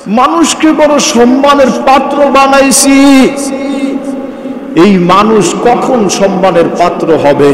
মানুষকে বড় সম্মানের পাত্র বানাইছি। এই মানুষ কখন সম্মানের পাত্র হবে?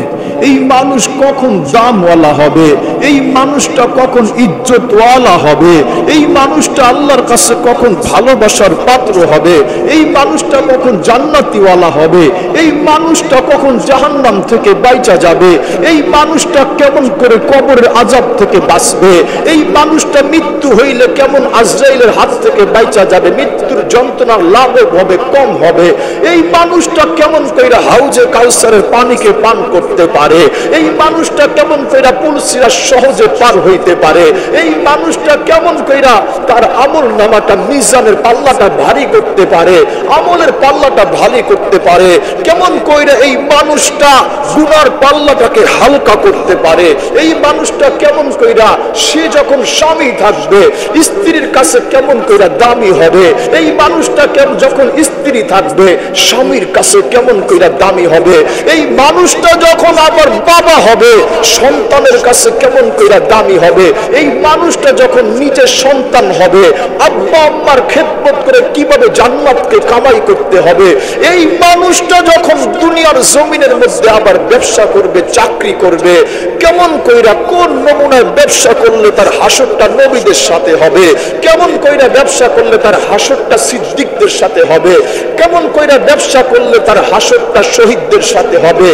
এই মানুষ কখন দামওয়ালা হবে? এই মানুষটা কখন ইজ্জতওয়ালা হবে? এই মানুষটা আল্লাহর কাছে কখন ভালোবাসার পাত্র হবে? এই মানুষটা কখন জান্নাতিওয়ালা হবে? এই মানুষটা কখন জাহান্নাম থেকে বাইচা যাবে? এই মানুষটা কেমন করে কবরের আযাব থেকে বাঁচবে? এই মানুষটা মৃত্যু হইলে কেমন আজরাইলের হাত থেকে বাইচা যাবে? মৃত্যুর যন্ত্রণা লাঘব হবে, কম হবে? এই মানুষটা কেমন কইরা হাউজে কাউসারের পানিকে পান করতে পারে? এই মানুষটা কেমন কইরা পুলসিরা সহজে পার হইতে পারে? এই মানুষটা কেমন কইরা তার আমল নামাটা মিজানের পাল্লাটা ভারী করতে পারে, আমলের পাল্লাটা ভারী করতে পারে? কেমন কইরা এই মানুষটা গুনার পাল্লাটাকে হালকা করতে পারে? এই মানুষটা কেমন কইরা সে যখন স্বামী থাকবে স্ত্রীর কাছে কেমন কইরা দামি হবে? এই মানুষটা যখন স্ত্রী থাকবে স্বামীর কাছে কেমন কইরা দামি হবে? এই মানুষটা যখন আবার বাবা হবে সন্তানের কাছে কেমন কইরা দামি হবে? এই মানুষটা যখন নিজের সন্তান হবে আব্বা আম্মার খেদমত করে কিভাবে জান্নাতকে কামাই করতে হবে? এই মানুষটা যখন দুনিয়ার জমিনের মধ্যে আবার ব্যবসা করবে, চাকরি করবে, কেমন কইরা কোন নমুনায় ব্যবসা করলে তার হাসরটা নবীদের সাথে হবে? কেমন কইরা ব্যবসা করলে তার হাসরটা সিদ্দিকদের সাথে হবে? কেমন কইরা ব্যবসা করলে তার হাসরটা শহীদদের সাথে হবে?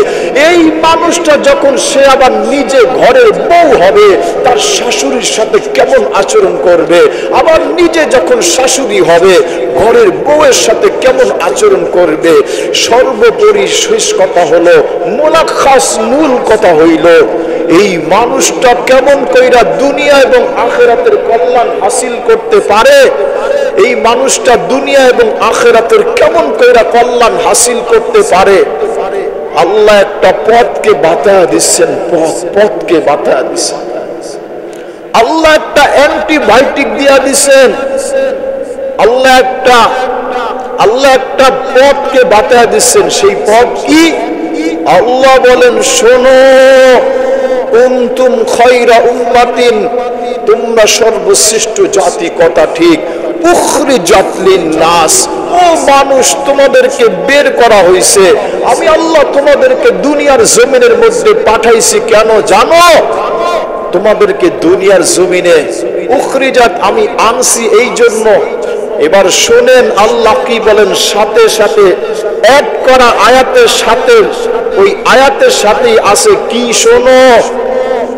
এই মানুষটা যখন সে আবার নিজে ঘরের বউ হবে তার শাশুড়ির সাথে কেমন আচরণ করবে? আবার নিজে যখন শাশুড়ি হবে ঘরের বউয়ের সাথে কেমন আচরণ করবে? সর্বোপরি শেষ কথা হলো, মোলাখাস মূল কথা হইল, এই মানুষটা কেমন কইরা দুনিয়া এবং আখিরাতের কল্যাণ হাসিল করতে পারে? এই মানুষটা দুনিয়া এবং আখিরাতের কেমন কইরা কল্যাণ হাসিল করতে পারে? আল্লাহ একটা পথকে বাতায়া দিচ্ছেন, পথকে বাতায়া দিচ্ছেন। আল্লাহ একটা অ্যান্টিবায়োটিক দিয়া দিচ্ছেন। আল্লাহ একটা পথকে বাতায়া দিচ্ছেন। সেই পথ কি? আল্লাহ বলেন, শোনো, কুনতুম খায়রা উম্মাতিন, তোমরা সর্বশ্রেষ্ঠ জাতি, কথা ঠিক, উখরিজাত লিন-নাস, ও মানুষ, তোমাদেরকে বের করা হয়েছে। আমি আল্লাহ তোমাদেরকে দুনিয়ার জমিনের মধ্যে পাঠাইছি কেন জানো? তোমাদেরকে দুনিয়ার জমিনে উখরিজাত আমি আনছি এই জন্য। এবার শোনেন আল্লাহ কি বলেন, সাথে সাথে অ্যাড করা আয়াতের সাথে, ওই আয়াতের সাথেই আছে কি? শোনো,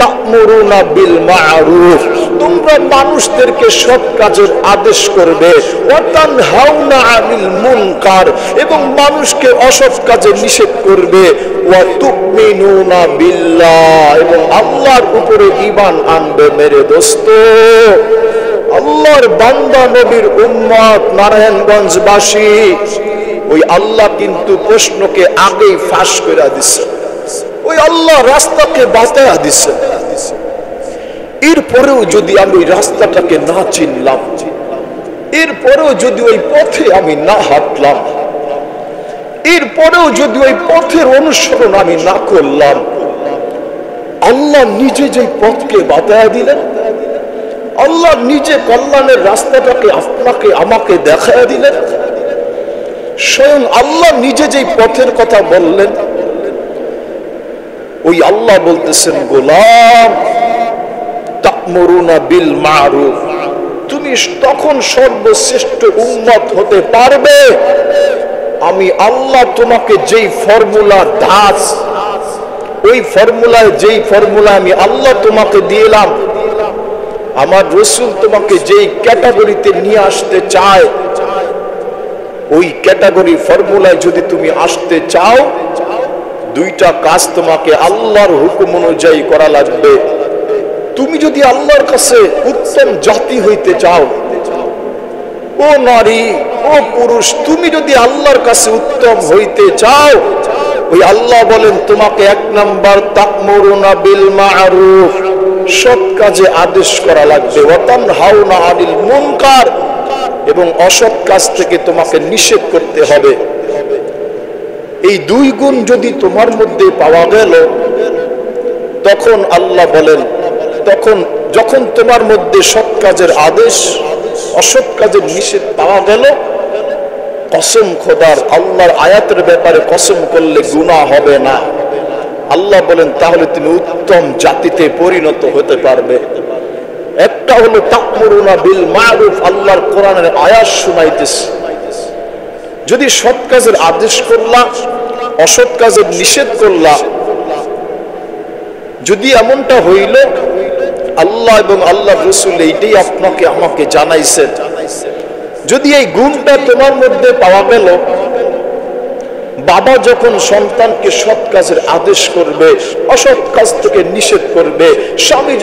তা'মুরুনা বিল মা'রুফ, তোমরা মানুষদেরকে সৎ কাজের আদেশ করবে, ওয়া তানহাউনা আনিল মুনকার, এবং মানুষকে অসৎ কাজে নিষেধ করবে, ওয়া তু'মিনুনা বিল্লাহ, এবং আল্লাহর উপরে ঈমান আনবে। মেরে দোস্ত, আল্লাহর বান্দা নবীর উম্মত নারায়ণগঞ্জবাসী, ওই আল্লাহ কিন্তু প্রশ্নকে আগেই ফাঁস করে দিচ্ছে। ওই আল্লাহ রাস্তাকে বাতায়া দিচ্ছে। এরপরেও যদি আমি ওই রাস্তাটাকে না চিনলাম, এরপরেও যদি ওই পথে আমি না হাঁটলাম, এরপরেও যদি ওই পথের অনুসরণ আমি না করলাম, আল্লাহ নিজে যে পথকে বাতায়া দিলেন, আল্লাহ নিজে কল্যাণের রাস্তাটাকে আপনাকে আমাকে দেখায়া দিলেন, স্বয়ং আল্লাহ নিজে যেই পথের কথা বললেন, ওই আল্লাহ বলতেছেন, গোলাম, তা'মুরুনা বিল মা'রুফ, তুমি তখন সর্বশ্রেষ্ঠ উম্মত হতে পারবে আমি আল্লাহ তোমাকে যেই ফর্মুলার ধাঁচ, ওই ফর্মুলায়, যেই ফর্মুলা আমি আল্লাহ তোমাকে দিলাম, আমার রাসূল তোমাকে যেই ক্যাটাগরিতে নিয়ে আসতে চায়, ওই ক্যাটাগরি ফর্মুলায় যদি তুমি আসতে চাও, দুইটা কাজ তোমাকে আল্লাহর হুকুম অনুযায়ী করা লাগবে। তুমি যদি আল্লাহর কাছে উত্তম জাতি হইতে চাও, ও নারী, ও পুরুষ, তুমি যদি আল্লাহর কাছে উত্তম হইতে চাও, ওই আল্লাহ বলেন তোমাকে এক নাম্বার তা'মুরুনা বিল মা'রুফ, সৎ কাজে আদেশ করা লাগবে, ওয়া তানহাউনা আনিল মুনকার, এবং অসৎ কাজ থেকে তোমাকে নিষেধ করতে হবে। এই দুই গুণ যদি তোমার মধ্যে পাওয়া গেল, তখন আল্লাহ বলেন, তখন যখন তোমার মধ্যে সৎ কাজের আদেশ, অসৎ কাজের নিষেধ পাওয়া গেল, কসম খোদার, আল্লাহর আয়াতের ব্যাপারে কসম করলে গুনাহ হবে না। আল্লাহ বলেন তাহলে তুমি উত্তম জাতিতে পরিণত হতে পারবে। একটা হলো তা'মুরুনা বিল মা'রুফ, আল্লাহর কোরআনের আয়াত শুনাইতেছে, যদি সৎ কাজের আদেশ করলা, অসৎ কাজের নিষেধ করলা, যদি এমনটা হইল আল্লাহ এবং আল্লাহ রাসূল এইটাই আপনাকে আমাকে জানাইছেন, যদি এই গুণটা তোমার মধ্যে পাওয়া গেল, বাবা যখন সন্তানকে সৎ কাজের আদেশ করবে, অসৎ কাজ থেকে নিষেধ করবে, স্বামী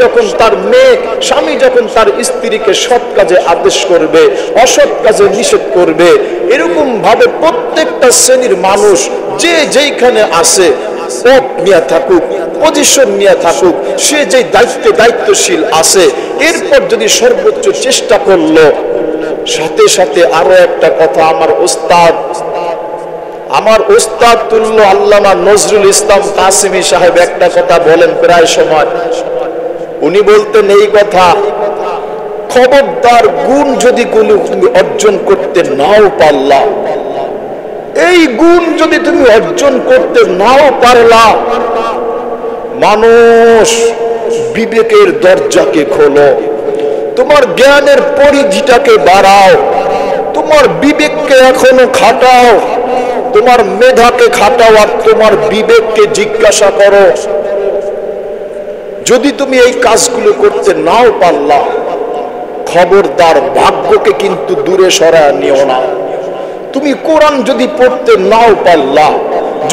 যখন তার স্ত্রীকে সৎ কাজে আদেশ করবে, অসৎ কাজে নিষেধ করবে, এরকম ভাবে প্রত্যেকটা শ্রেণীর মানুষ যে যেইখানে আছে, পদ নিয়ে থাকুক, পজিশন নিয়ে থাকুক, সে যে দায়িত্বশীল আছে, এরপর যদি সর্বোচ্চ চেষ্টা করলো, সাথে সাথে আরো একটা কথা, আমার ওস্তাদ তুল্য আল্লামা নজরুল ইসলাম কাসিমি সাহেব একটা কথা বলেন প্রায় সময়। উনি বলতেন এই কথা, খবরদার গুণ যদি তুমি অর্জন করতে নাও পারলা, এই গুণ যদি তুমি অর্জন করতে নাও পারলা, মানুষ বিবেকের দরজাকে খোলো, তোমার জ্ঞানের পরিধিটাকে বাড়াও, তোমার বিবেককে এখনো খাটাও, তোমার মেধাকে খাটাও, আর তোমার বিবেককে জিজ্ঞাসা করো। যদি তুমি এই কাজগুলো করতে নাও পারলা, খবরদার ভাগ্যকে কিন্তু দূরে সরায় নিও না। তুমি কোরআন যদি পড়তে নাও পারলা,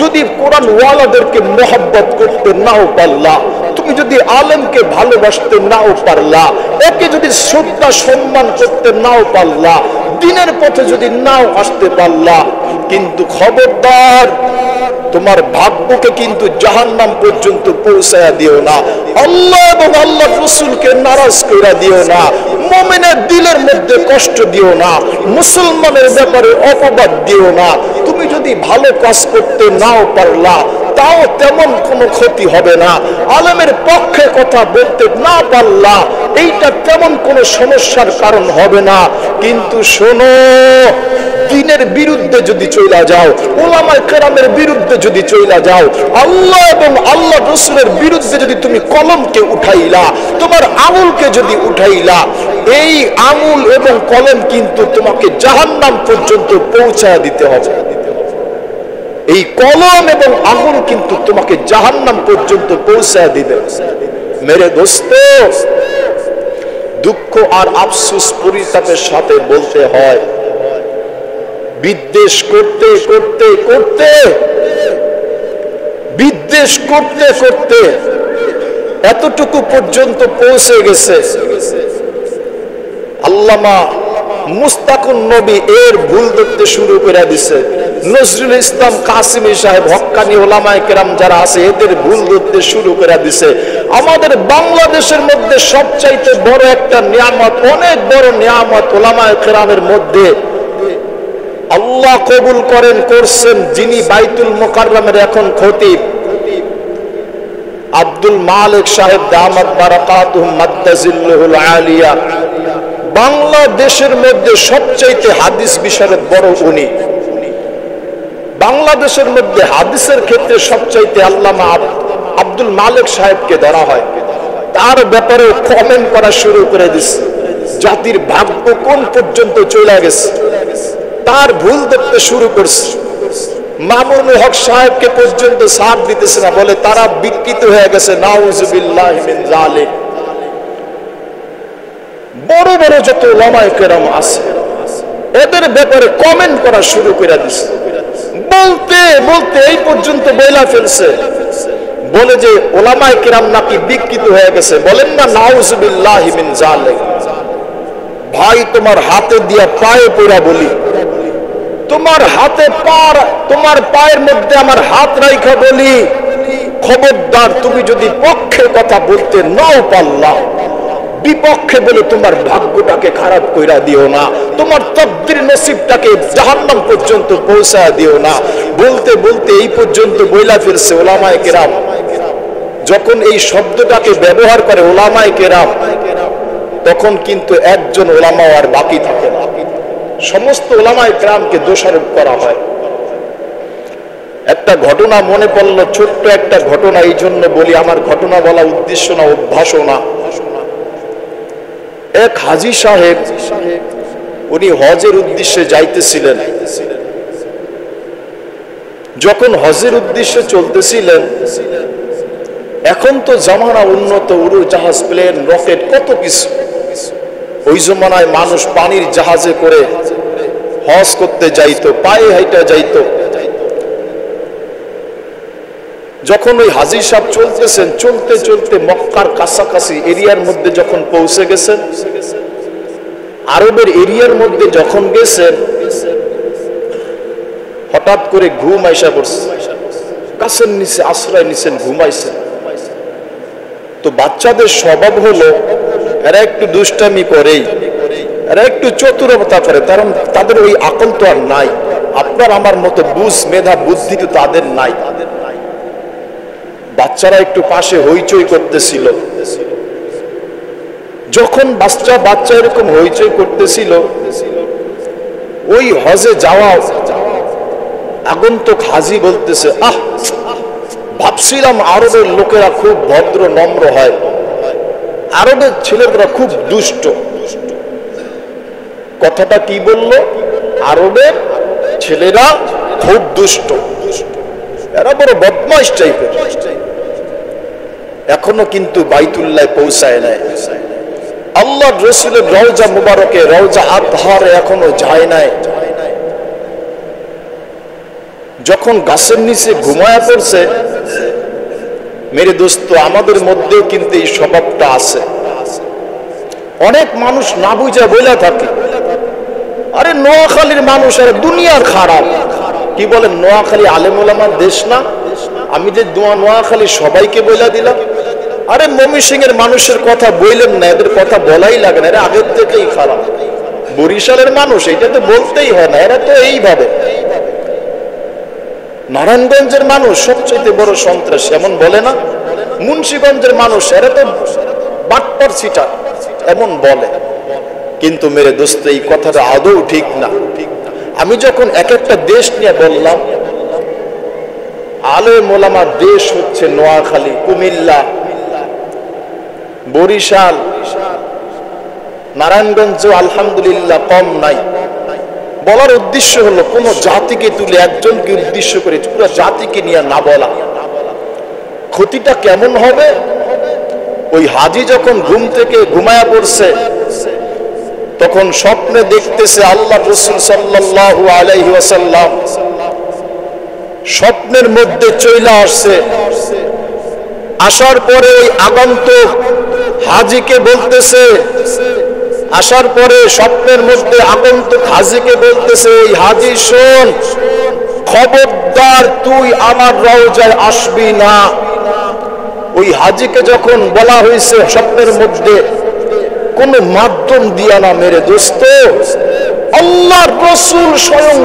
যদি কোরআন ওয়ালাদেরকে মহব্বত করতে নাও পারলা, তুমি যদি আলেমকে ভালোবাসতে নাও পারলা, ওকে যদি শ্রদ্ধা সম্মান করতে নাও পারলা, দিনের পথে যদি নাও আসতে পারলা, কিন্তু খবরদার তোমার ভাগ্যকে কিন্তু জাহান্নাম পর্যন্ত পৌঁছায়া দিও না, আল্লাহ এবং আল্লাহর রাসূলকে নারাজ কইরা দিও না, মুমিনের দিলের মধ্যে কষ্ট দিও না, মুসলমানের ব্যাপারে অপবাদ দিও না। তুমি যদি ভালো কাজ করতে নাও পারলা, তাও তেমন কোনো ক্ষতি হবে না। আলেমের পক্ষে কথা বলতে না পারলা, এইটা তেমন কোনো সমস্যার কারণ হবে না। কিন্তু শোনো, দ্বীনের বিরুদ্ধে যদি চইলা যাও, উলামায়ে কেরামের বিরুদ্ধে যদি চইলা যাও, আল্লাহ এবং আল্লাহ রাসূলের বিরুদ্ধে যদি তুমি কলমকে উঠাইলা, তোমার আঙুলকে যদি উঠাইলা, এই আঙুল এবং কলম কিন্তু তোমাকে জাহান্নাম পর্যন্ত পৌঁছায় দিতে হবে। এই কলম এবং আঙুল কিন্তু তোমাকে জাহান্নাম পর্যন্ত পৌঁছায় দিবে। মেরে দোস্ত, দুঃখ আর আফসোস পরিতাপের সাথে বলতে হয়, বিদ্বেষ করতে করতে করতে, বিদ্বেষ করতে করতে এতটুকু পর্যন্ত পৌঁছে গেছে, আল্লামা মুস্তাকুন নবী এর ভুল ধরতে শুরু করে দিছে, নজরুল ইসলাম কাসিমি সাহেব, হক্কানি ওলামায়ে কেরাম যারা আছে, এদের ভুল ধরতে শুরু করে দিছে। আমাদের বাংলাদেশের মধ্যে সবচাইতে বড় একটা নিয়ামত, অনেক বড় নিয়ামত ওলামায়ে কেরামের মধ্যে আল্লাহ কবুল করছেন, যিনি বাইতুল মুকাররমের এখন খতিব আব্দুল মালিক সাহেব দামাত বারাকাতুহুম মাদ্দাজিল্লুহুল আলিয়া, বাংলাদেশের মধ্যে সবচাইতে হাদিস বিশারদ বড় উনি। বাংলাদেশের মধ্যে হাদিসের ক্ষেত্রে সবচাইতে আল্লামা আব্দুল মালিক সাহেবকে ধরা হয়, তার ব্যাপারে কমেন্ট করা শুরু করে দিচ্ছে, জাতির ভাগ্য কোন পর্যন্ত চলে গেছে, তার ভুল দেখতে শুরু করছে। মামুনুল হক সাহেবকে পর্যন্ত সাথ দিতেছে না, বলে তারা বিকৃত হয়ে গেছে, নাউযুবিল্লাহি মিন যালিক। বড় বড় যত উলামায়ে কেরাম আছে, এদের ব্যাপারে কমেন্ট করা শুরু করে দিছে, বলতে বলতে এই পর্যন্ত বইলা ফেলছে, বলে যে উলামায়ে কেরাম নাকি বিকৃত হয়ে গেছে। বলেন না নাউযুবিল্লাহি মিন যালিক। ভাই, তোমার হাতে দিয়া পায়ে পড়া বলি, তোমার হাতে তোমার পায়ের মধ্যে আমার হাত রাইখা বলি, খবরদার তুমি যদি পক্ষে কথা বলতে নাও পারলা, বিপক্ষে বলে তোমার ভাগ্যটাকে খারাপ কইরা দিও না, তোমার তকদির নসিবটাকে জাহান্নাম পর্যন্ত পৌঁছায় দিও না। বলতে বলতে এই পর্যন্ত বইলা ফিরছে উলামায়ে কেরাম। যখন এই শব্দটাকে ব্যবহার করে উলামায়ে কেরাম, তখন কিন্তু একজন উলামা আর বাকি থাকে না। সমস্ত উলামায়ে কেরামকে দোষারোপ করা হয়। একটা ঘটনা মনে পড়লো, ছোট্ট একটা ঘটনা, এই জন্য বলি, আমার ঘটনা বলা উদ্দেশ্য না, অভ্যাসও না। এক হাজী সাহেব, উনি হজের উদ্দেশ্যে যাইতেছিলেন। যখন হজের উদ্দেশ্যে চলতেছিলেন, এখন তো জামানা উন্নত, উড়োজাহাজ, প্লেন, রকেট, কত কিছু। ওই জমানায় মানুষ পানির জাহাজে করে হজ করতে যাইতো, পায়ে হাইটা যাইতো। যখন ওই হাজী সাহেব চলতেছেন, চলতে চলতে মক্কার কাছাকাছি এরিয়ার মধ্যে যখন পৌঁছে গেছেন, আরবের এরিয়ার মধ্যে যখন গেছেন, হঠাৎ করে ঘুম আইসা পড়ছে। গাছের নিচে আশ্রয় নিছেন, ঘুমাইছেন। তো বাচ্চাদের স্বভাব হলো এরা একটু দুষ্টামি করেই, এরা একটু চতুরতা করে, কারণ তাদের ওই আকল তো আর নাই। আপনার আমার মতো বুঝ, মেধা, বুদ্ধি তো তাদের নাই। বাচ্চারা একটু পাশে হইচই করতেছিল। যখন বাচ্চা এরকম হইচই করতেছিল, ওই হজে যাওয়া আগন্তুক হাজী বলতেছে, ভাবছিলাম আরবের লোকেরা খুব ভদ্র নম্র হয়, আরবের ছেলেরা খুব দুষ্ট। কথাটা কি বলল? আরবের ছেলেরা খুব দুষ্ট, এরা বড় বদমাইশ টাইপের। এখনো কিন্তু বাইতুল্লাহ পৌঁছায় নাই। আল্লাহর রাসূলের রওজা মুবারকে, রওজা আতহারে এখনো যায় নাই। যখন গাছের নিচে ঘুমায়া পড়ছে, মেরে দোস্ত, আমাদের মধ্যেও কিন্তু এই স্বভাবটা আছে। অনেক মানুষ না বুঝা বইলা থাকে, আরে নোয়াখালীর মানুষ আর দুনিয়ার খারাপ। কি বলেন, নোয়াখালী আলেম ওলামার দেশ না? আমি যে নোয়াখালী সবাইকে বইলা দিলাম। আরে ময়মনসিংহের মানুষের কথা বইলেন না, এদের কথা বলাই লাগে না, এরা আগের থেকেই খারাপ। বরিশালের মানুষ, এটা তো বলতেই হয় না, এরা তো এইভাবে। নারায়ণগঞ্জের মানুষ সবচেয়ে বড় সন্ত্রাস, এমন বলে না? মুন্সিগঞ্জের মানুষ, এরা তো বাটপার চিটার, এমন বলে। কিন্তু মেরে দোস্ত, এই কথাটা আদৌ ঠিক না। আমি যখন এক একটা দেশ নিয়ে বললাম, আলেম ওলামার দেশ হচ্ছে নোয়াখালী, কুমিল্লা, বরিশাল, নারায়ণগঞ্জ আলহামদুলিল্লাহ কম নাই। বলার উদ্দেশ্য হলো কোন জাতিকে তুলে একজনকে উদ্দেশ্য করে পুরো জাতিকে নিয়ে না বলা। ক্ষতিটা কেমন হবে? ওই হাজী যখন ঘুম থেকে ঘুমায়া পড়ছে, তখন স্বপ্নে দেখতেছে আল্লাহ রাসূল সাল্লাল্লাহু আলাইহি ওয়াসাল্লাম স্বপ্নের মধ্যে চলে আসছে। আসার পরে ওই আগন্তুক হাজীকে বলতেছে, আসার পরে স্বপ্নের মধ্যে আগন্তুক হাজীকে বলতেছে, এই হাজী শোন, খবরদার তুই আমার রওজায় আসবি না। ওই হাজীকে যখন বলা হয়েছে স্বপ্নের মধ্যে, কোন মাধ্যম দিয়া না, মেরে দোস্ত, আল্লাহর রাসূল স্বয়ং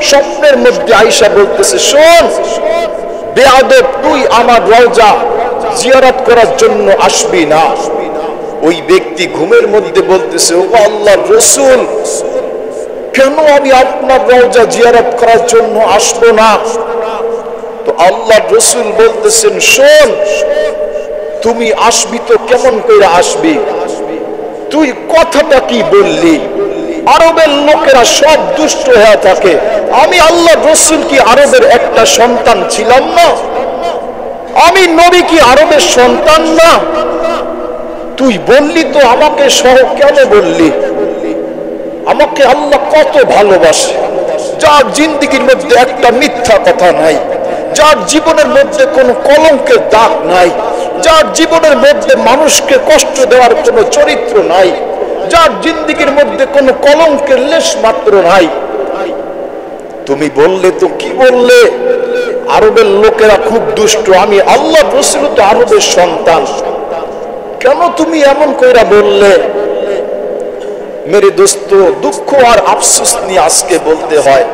স্বপ্নের মধ্যে আয়েশা বলতেছে, শোন বেয়াদব, তুই আমার রওজা জিয়ারত করার জন্য আসবি না। ওই ব্যক্তি ঘুমের মধ্যে বলতেছে, ও আল্লাহর রাসূল, কেন আমি আপনার রওজা জিয়ারত করার জন্য আসবো না? তো আল্লাহর রাসূল বলতেছেন, শোন, তুমি আসবি তো কেমন করে আসবি? তুই কথাটা কি বললি? আরবের লোকেরা সব দুষ্ট হয়ে থাকে, আমি আল্লাহর রাসূল কি আরবের একটা সন্তান ছিলাম না? আমি নবী কি আরবের সন্তান না? তুই বললি তো আমাকে সহ কেন বললি? আমাকে আল্লাহ কত ভালোবাসে, যার জিন্দেগির মধ্যে একটা মিথ্যা কথা নাই, যার জীবনের মধ্যে কোনো কলঙ্কের দাগ নাই, যার জীবনের মধ্যে মানুষকে কষ্ট দেওয়ার কোনো চরিত্র নাই, যার জিন্দেগির মধ্যে কোনো কলঙ্কের লেশ মাত্র নাই। তুমি বললে তো কি বললে? আরবের লোকেরা খুব দুষ্ট, আমি আল্লাহর রাসূল তো আরবের সন্তান, কেন তুমি এমন কইরা বললে? মেরে দোস্ত, দুঃখ আর আফসোস নিয়ে আজকে বলতে হয়,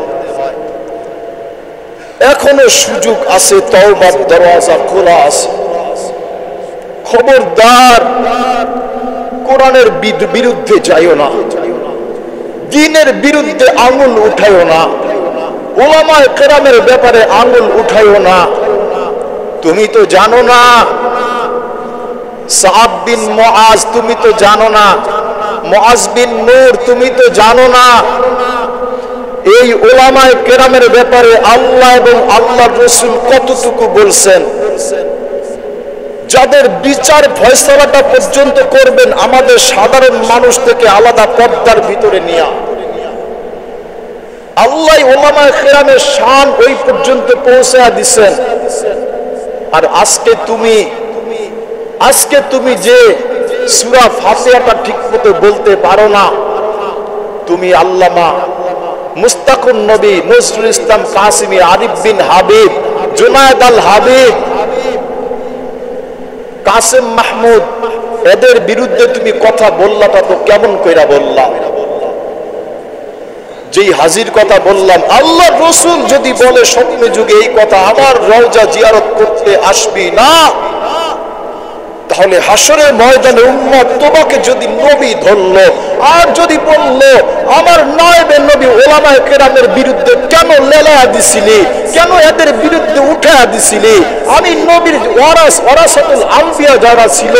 এখনো সুযোগ আছে, তওবার দরওয়াজা খোলা আছে। খবরদার কোরআনের বিরুদ্ধে যাইও না, দ্বীনের বিরুদ্ধে আঙুল উঠাইও না, উলামায়ে কেরামের ব্যাপারে আঙুল উঠাইও না। তুমি তো জানো না সাদ বিন মুআজ, তুমি তো জানো না মুআজ বিন নূর, তুমি তো জানো না এই উলামায়ে কেরামের ব্যাপারে আল্লাহ এবং আল্লাহর রাসূল কতটুকু বলছেন। যাদের বিচার ফয়সালাটা পর্যন্ত করবেন আমাদের সাধারণ মানুষ থেকে আলাদা পর্দার ভিতরে নিয়ে, আল্লাহ উলামায়ে কেরামের শান ওই পর্যন্ত পৌঁছায়া দিবেন। আর আজকে তুমি যে সূরা ফাতিহাটা ঠিকমতো বলতে পারো না, তুমি আল্লামা মুস্তাকুন নবী, নজরুল ইসলাম কাসিমি, আরিফ বিন হাবিব, জুনায়েদ আল হাবিব, কাসেম মাহমুদ, এদের বিরুদ্ধে তুমি কথা বললাটা তো কেমন কইরা বললা? যেই হাজির কথা বললাম, আল্লাহর রাসূল যদি বলে স্বপ্নে যুগে এই কথা, আমার রওজা জিয়ারত করতে আসবি না, তাহলে হাসরের ময়দানে উম্মত তোমাকে যদি নবী ধরলো আর যদি বললো আমার নায়েবে নবী উলামায়ে কেরামের বিরুদ্ধে কেন লেলায়া দিছিলি, কেন এদের বিরুদ্ধে উঠায়া দিছিলি, আমি নবীর ওয়ারাসাতুল আম্বিয়া যারা ছিল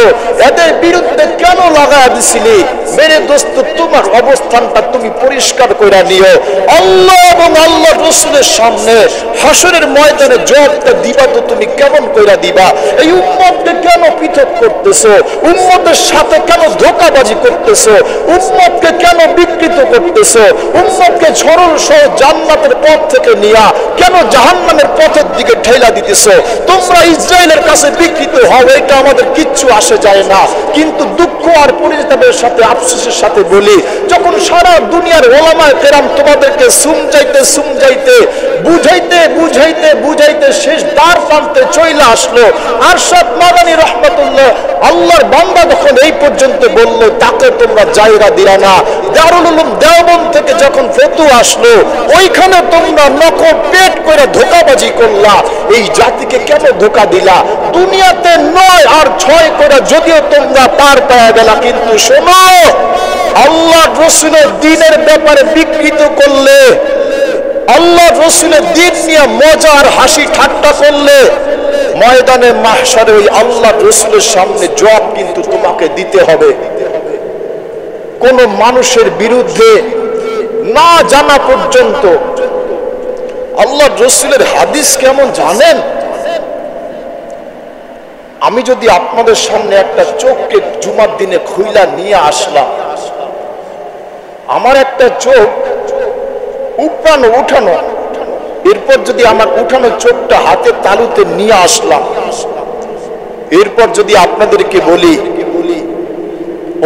এদের বিরুদ্ধে কেন লাগায়া দিছিলি, মেরে দোস্ত তোমার অবস্থানটা তুমি পরিষ্কার কইরা নিও। আল্লাহ এবং আল্লাহর রাসূলের সামনে হাসরের ময়দানে জবাবটা দিবা তো তুমি কেমন কইরা দিবা? এই উম্মতকে কেন পৃথক করতেছো? উম্মতের সাথে কেন ধোঁকাবাজি করতেছো? উম্মতকে কেন বিকৃত করতেছো? উম্মতকে সরল সহ জান্নাতের পথ থেকে নিয়া কেন জাহান্নামের পথের দিকে ঠেলা দিতেছো? তোমরা ইসরায়েলের কাছে বিকৃত হও, এটা আমাদের কিচ্ছু আসে যায় না, কিন্তু দুঃখ আর পরিতাপের সাথে আফসোসের সাথে বলি, যখন সারা দুনিয়ার উলামায়ে কেরাম তোমাদেরকে সুমজাইতে বুঝাইতে শেষ দ্বার প্রান্তে চলে আসলো, আরশাদ মাদানী রাহমাতুল্লাহ আল্লাহর বান্দা যখন এই পর্যন্ত বলল, তাকে তোমরা জায়গা দিলা না। দারুল উলুম দেওবন্দ থেকে যখন ফতোয়া আসলো, ওইখানে তোমরা নকল পেট করে ধোঁকাবাজি করলা। এই জাতিকে কেন ধোঁকা দিলা? দুনিয়াতে 9 আর 6 করে যদিও তোমরা পার পেয়ে গেলা, কিন্তু শোনো, আল্লাহর রাসূলের দ্বীনের ব্যাপারে বিকৃত করলে, আল্লাহর রাসূলের দ্বীন নিয়ে মজার হাসি ঠাট্টা করলে, ময়দানে মাহশারে ওই আল্লাহর রাসূলের সামনে জবাব কিন্তু তোমাকে দিতে হবে। কোন মানুষের বিরুদ্ধে না জানা পর্যন্ত আল্লাহর রাসূলের হাদিস কেমন জানেন? আমি যদি আপনাদের সামনে একটা চোখকে জুমার দিনে খুইলা নিয়ে আসলাম, আমার একটা চোখ উঠানো, এরপর যদি আমার উঠানো চোখটা হাতের তালুতে নিয়ে আসলাম, এরপর যদি আপনাদেরকে বলি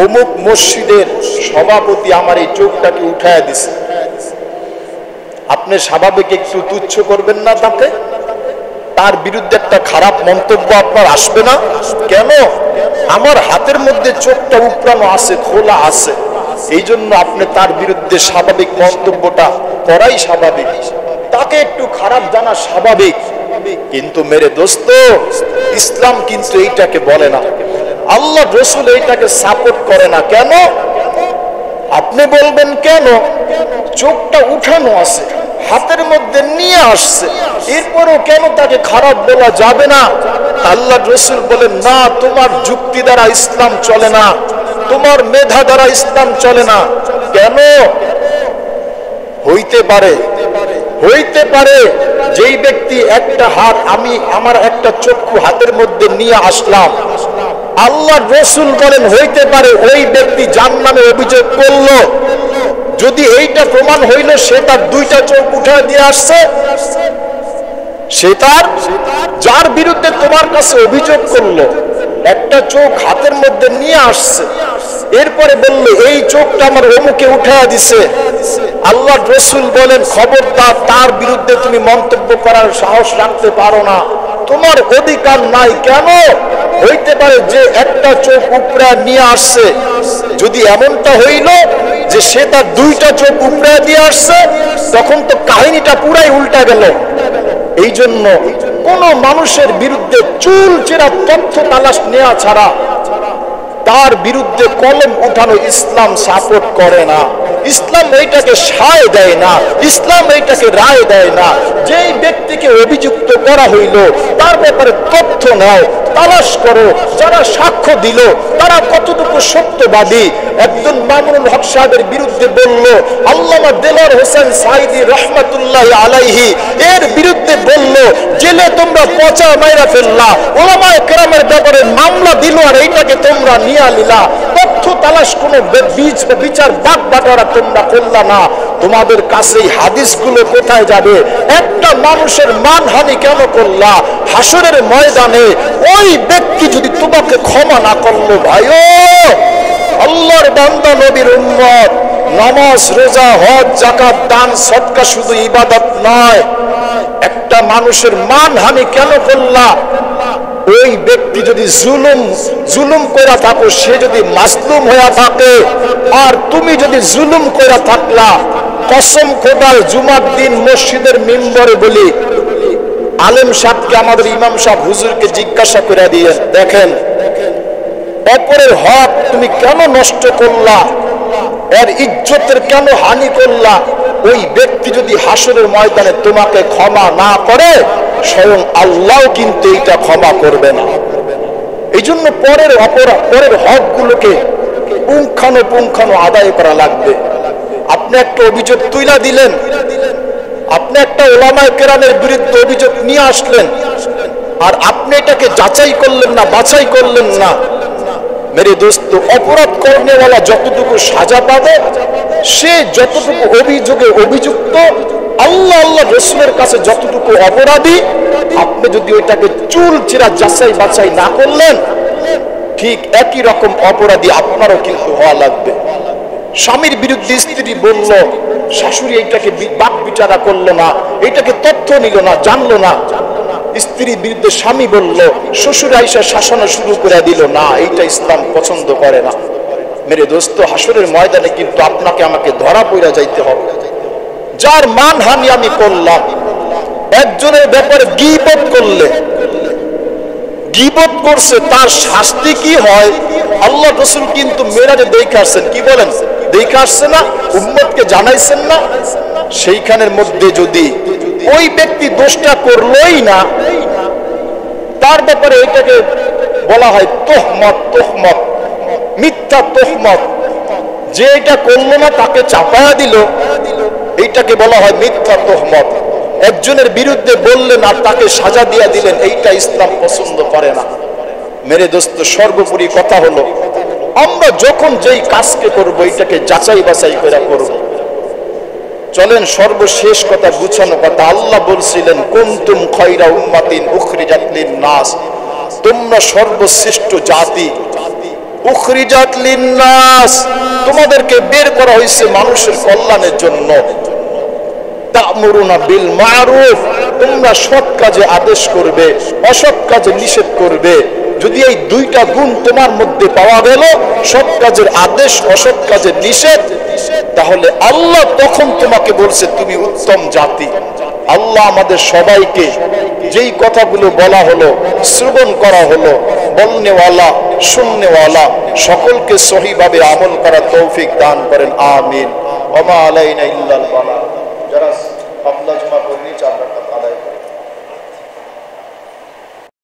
অমুক মসজিদের সভাপতি আমার এই চোখটাকে উঠায়া দিছে, আপনি স্বাভাবিক একটু তুচ্ছ করবেন না তাকে? তার বিরুদ্ধে একটা খারাপ মন্তব্য আপনার আসবে না? কেন? আমার হাতের মধ্যে চোখটা উপড়ানো আছে, খোলা আছে, এই জন্য আপনি তার বিরুদ্ধে স্বাভাবিক মন্তব্যটা করাই স্বাভাবিক, তাকে একটু খারাপ জানা স্বাভাবিক। কিন্তু মেরে দোস্ত, ইসলাম কিন্তু এইটাকে বলে না, আল্লাহ রাসূল এইটাকে সাপোর্ট করে না। কেন? আপনি বলবেন কেন? চোখটা উঠানো আছে, হাতের মধ্যে নিয়ে আসছে, এরপরও কেন তাকে খারাপ বলা যাবে না? আল্লাহ রাসূল বলেন, না, তোমার যুক্তি দ্বারা ইসলাম চলে না, তোমার মেধা দ্বারা ইসলাম চলে না। কেন? হইতে পারে যেই ব্যক্তি একটা হাত, আমার একটা চক্ষু হাতের মধ্যে নিয়ে আসলাম, আল্লাহর রাসূল বলেন হইতে পারে ওই ব্যক্তি জাহান্নামে অভিযোগ করলো, যদি এইটা প্রমাণ হইল সে তার 2টা চোখ উঠায় দিয়ে আসছে, সে তার যার বিরুদ্ধে তোমার কাছে অভিযোগ করলো একটা চোখ হাতের মধ্যে নিয়ে আসছে, এরপরে বলল এই চোখটা আমার অমুকে উঠায় দিছে, আল্লাহর রাসূল বলেন খবরদার, তার বিরুদ্ধে তুমি মন্তব্য করার সাহস রাখতে পারো না, তোমার অধিকার নাই। কেন? হইতে পারে যে একটা চোখ উপরে নিয়ে আসছে, যদি এমনটা হইল যে সে তার 2টা চোখ উপরে দিয়ে আসছে, তখন তো কাহিনীটা পুরাই উল্টা গেল। এই জন্য কোন মানুষের বিরুদ্ধে চুল চেরা তথ্য তালাশ নেওয়া ছাড়া তার বিরুদ্ধে কলম উঠানো ইসলাম সাপোর্ট করে না। ইসলাম এইটাকে সায় দেয় না, ইসলাম এইটাকে রায় দেয় না। যেই ব্যক্তিকে অভিযুক্ত করা হইল তার ব্যাপারে তথ্য নাও, তালাশ করো, যারা সাক্ষ্য দিল তারা কতটুকু সত্যবাদী। একজন মামুনুল হক সাহেবের বিরুদ্ধে বলল, আল্লামা দেলোয়ার হোসেন সাঈদী রহমাতুল্লাহ আলাইহি এর বিরুদ্ধে বলল, জেলে তোমরা পচা মাইরা ফেললা, ওলামায়ে কেরামের ব্যাপারে মামলা দিল আর এইটাকে তোমরা নিয়ে আলিলা, তথ্য তালাশ কোনো বিচার বাগবাটোয়ারা তোমরা করলা না। তোমাদের কাছে এই হাদিসগুলো কোথায় যাবে? একটা মানুষের মানহানি কেন করলা? হাসরের ময়দানে ওই ব্যক্তি যদি তোমাকে ক্ষমা না করলো, ভাইও আল্লাহর বান্দা নবীর উম্মত, নামাজ রোজা হজ যাকাত দান সদকা শুধু ইবাদত নয়। একটা মানুষের মানহানি কেন করলা? ওই ব্যক্তি যদি জুলুম কইরা থাকো, সে যদি মাজলুম হইয়া থাকে, আর তুমি যদি জুলুম কইরা থাকলা, কসম খোদার জুমার দিন মসজিদের মিম্বরে বলি, আলেম সাহেবকে, আমাদের ইমাম সাহেব হুজুরকে জিজ্ঞাসা করে দিয়ে দেখেন, অপরের হক তুমি কেন নষ্ট করলা, এর ইজ্জতের কেন হানি করলা? ওই ব্যক্তি যদি হাসরের ময়দানে তোমাকে ক্ষমা না করে, স্বয়ং আল্লাহ কিন্তু এটা ক্ষমা করবে না। এই জন্য পরের অপরাধ, পরের হক গুলোকে পুঙ্খানুপুঙ্খানু আদায় করা লাগবে। আপনি একটা অভিযোগ তুইলা দিলেন, আপনি একটা ওলামায়ে কেরামের বিরুদ্ধে অভিযোগ নিয়ে আসলেন, আর আপনি এটাকে যাচাই করলেন না, বাছাই করলেন না। মেরে দোস্ত, অপরাধ করনেওয়ালা যতটুকু সাজা পাবে, সে যতটুকু অভিযোগে অভিযুক্ত, আল্লাহ আল্লাহ রসুলের কাছে যতটুকু অপরাধী, আপনি যদি ওইটাকে চুল চিরা যাচাই বাছাই না করলেন, ঠিক একই রকম অপরাধী আপনারও কিন্তু হওয়া লাগবে। স্বামীর বিরুদ্ধে স্ত্রী বলল, শাশুড়ি এইটাকে বাক বিচারা করলো না, এইটাকে তথ্য নিল না, জানলো না। স্ত্রীর বিরুদ্ধে স্বামী বলল, শ্বশুর আইসা শাসন শুরু করে দিল না, এইটা ইসলাম পছন্দ করে না। মেরে দোস্ত, হাসরের ময়দানে কিন্তু আপনাকে আমাকে ধরা পড়া যাইতে হবে। যার মানহানি আমি করলাম, একজনের ব্যাপারে গীবত করলে, গীবত করছে, তার শাস্তি কি হয় আল্লাহ রাসূল কিন্তু মেরাজে দেখে আসছেন। কি বলেন? দেখে আসছে না? উম্মতকে জানাইছেন না? সেইখানের মধ্যে যদি ওই ব্যক্তি দোষটা করলোই না, তার ব্যাপারে এটাকে বলা হয় তোহমত, তোহমত, মিথ্যা তোহমত। যে এটা করলো না তাকে চাপায়া দিল, এইটাকে বলা হয় মিথ্যা তোহমত। একজনের বিরুদ্ধে বললেন আর তাকে সাজা দিয়া দিলেন, এইটা ইসলাম পছন্দ করে না। মেরে দোস্ত, সর্বোপরি কথা হলো, আমরা যখন যেই কাজকে করব, এইটাকে যাচাই বাছাই করে করব। চলেন সর্বশেষ কথা, গুছানো কথা। আল্লাহ বলছিলেন, কুনতুম খায়রা উম্মাতিন উখরিজাত লিন-নাস, তোমরা সর্বশ্রেষ্ঠ জাতি। উখরিজাত লিন-নাস, তোমাদেরকে বের করা হয়েছে মানুষের কল্যাণের জন্য। তা'মুরুনা বিল মা'রুফ, তোমরা সৎ কাজে আদেশ করবে, অসৎ কাজে নিষেধ করবে। যদি এই দুইটা গুণ তোমার মধ্যে পাওয়া গেল, সৎ কাজের আদেশ, অসৎ কাজের নিষেধ, তাহলে আল্লাহ তখন তোমাকে বলছে তুমি উত্তম জাতি। আল্লাহ আমাদের সবাইকে যেই কথাগুলো বলা হলো, শ্রবণ করা হলো, বলনেওয়ালা, শুননেওয়ালা সকলকে সহিভাবে আমল করার তৌফিক দান করেন। আমিন। ওয়া মা আলাইনা ইল্লাল বালাগ। যারা